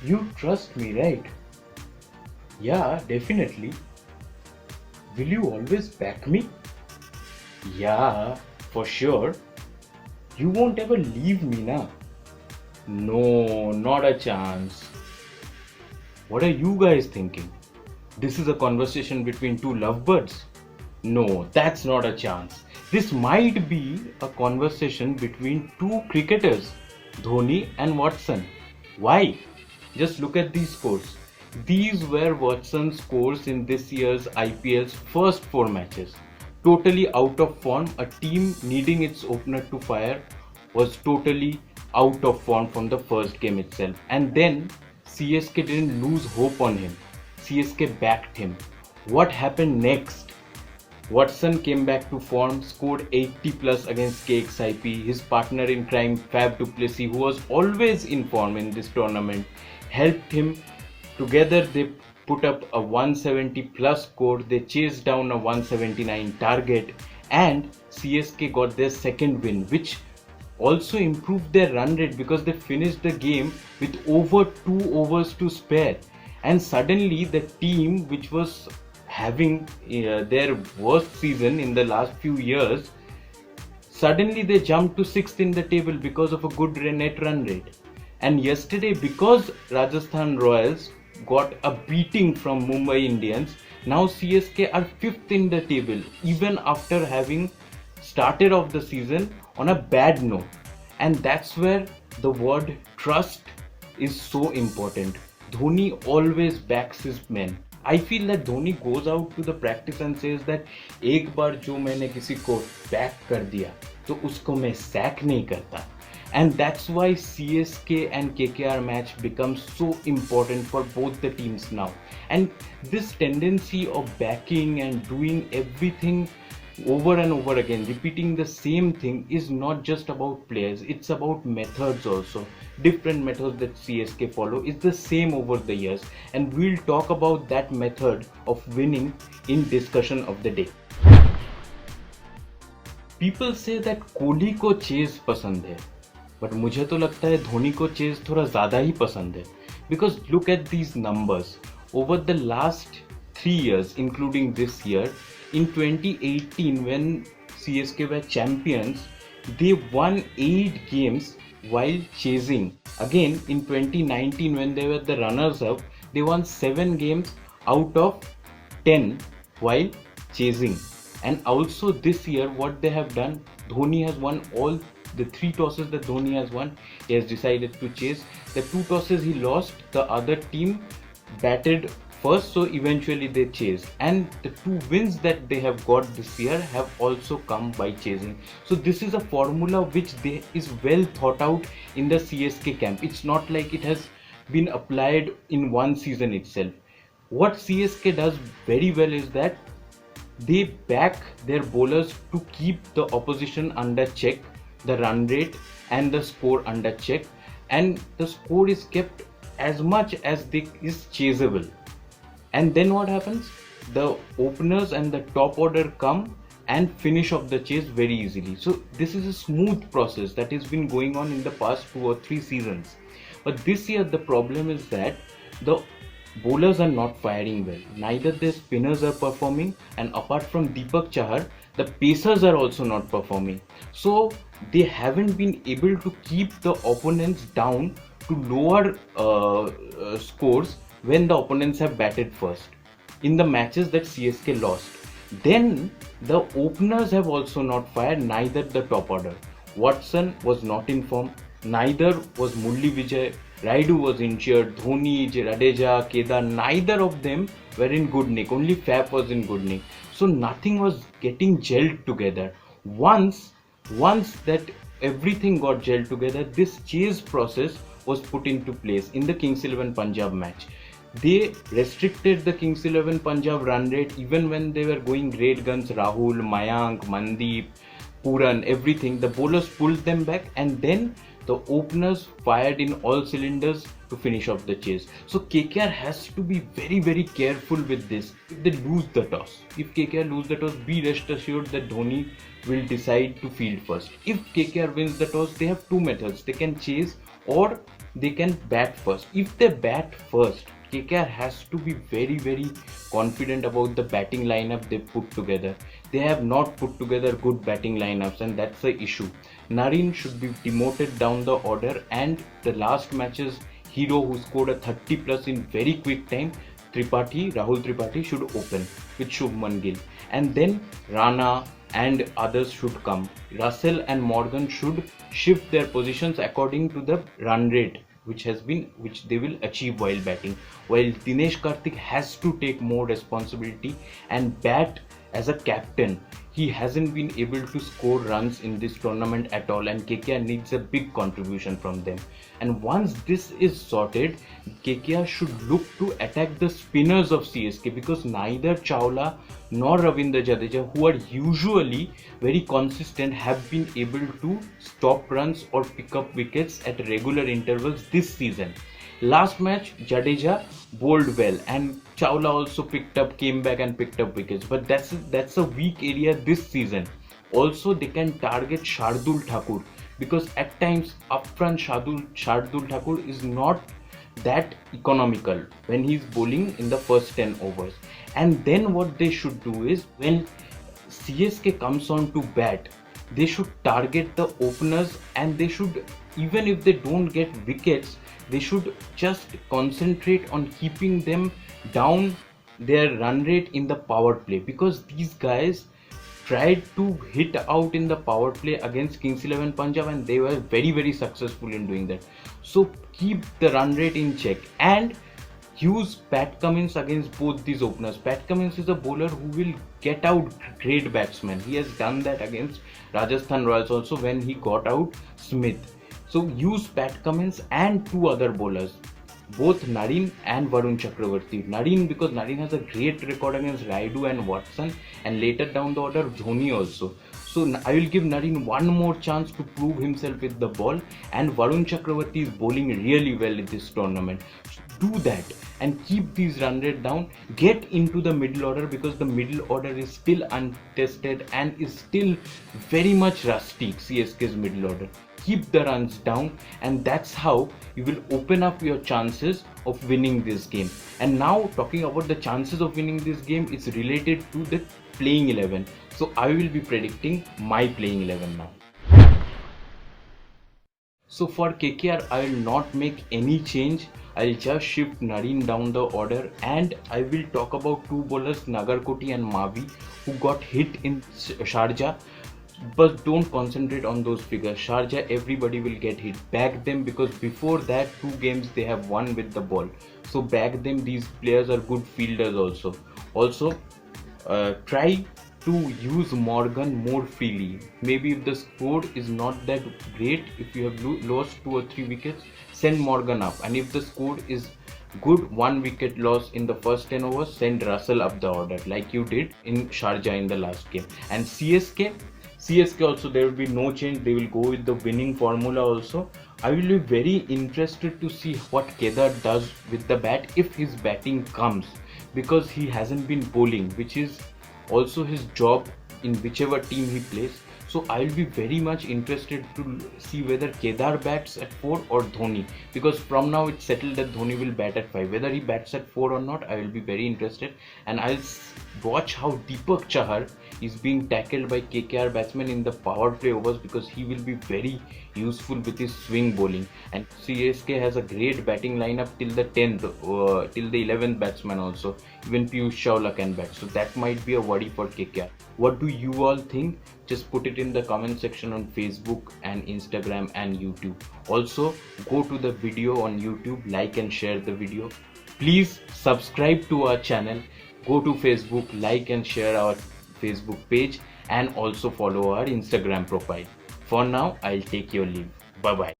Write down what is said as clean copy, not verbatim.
You trust me, right? Yeah, definitely. Will you always back me? Yeah, for sure. You won't ever leave me, na? No, not a chance. What are you guys thinking? This is a conversation between two lovebirds? No, that's not a chance. This might be a conversation between two cricketers, Dhoni and Watson. Why? Just look at these scores. These were Watson's scores in this year's IPL's first four matches. Totally out of form, a team needing its opener to fire was totally out of form from the first game itself. And then CSK didn't lose hope on him. CSK backed him. What happened next? Watson came back to form, scored 80 plus against KXIP. His partner in crime, Fab du Plessis, who was always in form in this tournament, helped him. Together they put up a 170 plus score. They chased down a 179 target, and CSK got their second win, which also improved their run rate because they finished the game with over 2 overs to spare. And suddenly the team which was having their worst season in the last few years, suddenly they jumped to 6th in the table because of a good net run rate. And yesterday, because Rajasthan Royals got a beating from Mumbai Indians, now CSK are 5th in the table, even after having started off the season on a bad note. And that's where the word trust is so important. Dhoni always backs his men. I feel that Dhoni goes out to the practice and says that एक बार जो मैंने किसी को back कर दिया तो उसको मैं sack नहीं करता. And that's why CSK and KKR match becomes so important for both the teams now. And this tendency of backing and doing everything over and over again, repeating the same thing, is not just about players, it's about methods also. Different methods that CSK follow is the same over the years, and we'll talk about that method of winning in discussion of the day. People say that Kohli को chase पसंद है, but मुझे तो लगता है धोनी को chase थोड़ा ज़्यादा ही पसंद है. Because look at these numbers. Over the last 3 years, including this year, in 2018 when CSK were champions, they won 8 games while chasing. Again, in 2019 when they were the runners-up, they won 7 games out of 10 while chasing. And also this year, what they have done, Dhoni has won all the 3 tosses that Dhoni has won. He has decided to chase. The 2 tosses he lost, the other team batted first, so eventually they chased. And the 2 wins that they have got this year have also come by chasing. So this is a formula which is well thought out in the CSK camp. It's not like it has been applied in one season itself. What CSK does very well is that they back their bowlers to keep the opposition under check, the run rate and the score under check, and the score is kept as much as they is chaseable. And then what happens? The openers and the top order come and finish off the chase very easily. So this is a smooth process that has been going on in the past 2 or 3 seasons. But this year the problem is that the bowlers are not firing well. Neither the spinners are performing, and apart from Deepak Chahar, the pacers are also not performing. So they haven't been able to keep the opponents down to lower scores when the opponents have batted first in the matches that CSK lost. Then the openers have also not fired, neither the top order. Watson was not in form, neither was Murli Vijay. Raidu was injured, Dhoni, Jadeja, Kedar, neither of them were in good nick. Only Fab was in good nick. So nothing was getting gelled together. Once that everything got gelled together, this chase process was put into place in the Kings 11 Punjab match. They restricted the Kings 11 Punjab run rate even when they were going great guns. Rahul, Mayank, Mandeep, Puran, everything. The bowlers pulled them back, and then The openers fired in all cylinders to finish off the chase. So KKR has to be very careful with this. If they lose the toss, if KKR lose the toss, be rest assured that Dhoni will decide to field first. If KKR wins the toss, they have two methods. They can chase or they can bat first. If they bat first, KKR has to be very confident about the batting lineup they put together. They have not put together good batting lineups, and that's the issue. Narine should be demoted down the order, and the last match's hero who scored a 30 plus in very quick time, Rahul Tripathi should open with Shubman Gill, and then Rana and others should come. Russell and Morgan should shift their positions according to the run rate which they will achieve while batting, while Dinesh Karthik has to take more responsibility and bat as a captain. He hasn't been able to score runs in this tournament at all, and KKR needs a big contribution from them. And once this is sorted, KKR should look to attack the spinners of CSK, because neither Chawla nor Ravindra Jadeja, who are usually very consistent, have been able to stop runs or pick up wickets at regular intervals this season. Last match, Jadeja bowled well, and Chawla also came back and picked up wickets. But that's a weak area this season. Also, they can target Shardul Thakur, because at times upfront Shardul Thakur is not that economical when he's bowling in the first 10 overs. And then what they should do is, when CSK comes on to bat, they should target the openers, and they should, even if they don't get wickets, they should just concentrate on keeping them down their run rate in the power play, because these guys tried to hit out in the power play against Kings 11 Punjab, and they were very successful in doing that. So keep the run rate in check and use Pat Cummins against both these openers. Pat Cummins is a bowler who will get out great batsmen. He has done that against Rajasthan Royals also when he got out Smith. So use Pat Cummins and two other bowlers, both Narine and Varun Chakravarti. Narine, because Narine has a great record against Raidu and Watson, and later down the order Dhoni also. So I will give Narine one more chance to prove himself with the ball, and Varun Chakravarti is bowling really well in this tournament. Do that and keep these run rate down. Get into the middle order, because the middle order is still untested and is still very much rusty. CSK's middle order. Keep the runs down, and that's how you will open up your chances of winning this game. And now, talking about the chances of winning this game, it's related to the playing 11. So I will be predicting my playing 11 now. So for KKR, I will not make any change. I'll just shift Narine down the order, and I will talk about two bowlers, Nagarkoti and Mavi, who got hit in Sharjah. But don't concentrate on those figures. Sharjah, everybody will get hit. Back them, because before that 2 games they have won with the ball. So back them. These players are good fielders also. Also, try to use Morgan more freely. Maybe if the score is not that great, if you have lost 2 or 3 wickets, send Morgan up. And if the score is good, 1 wicket loss in the first 10 overs, send Russell up the order like you did in Sharjah in the last game. And CSK also, there will be no change. They will go with the winning formula also. I will be very interested to see what Kedar does with the bat if his batting comes, because he hasn't been bowling, which is also his job in whichever team he plays. So I will be very much interested to see whether Kedar bats at 4 or Dhoni, because from now it's settled that Dhoni will bat at 5. Whether he bats at 4 or not, I will be very interested, and I'll watch how Deepak Chahar is being tackled by KKR batsmen in the power play overs, because he will be very useful with his swing bowling. And CSK has a great batting lineup till the 10th, till the 11th batsman also. Even Piyush Chawla can bat, so that might be a worry for KKR. What do you all think? Just put it in the comment section on Facebook and Instagram and YouTube. Also, go to the video on YouTube, like and share the video. Please subscribe to our channel. Go to Facebook, like and share our Facebook page, and also follow our Instagram profile. For now, I'll take your leave. Bye bye.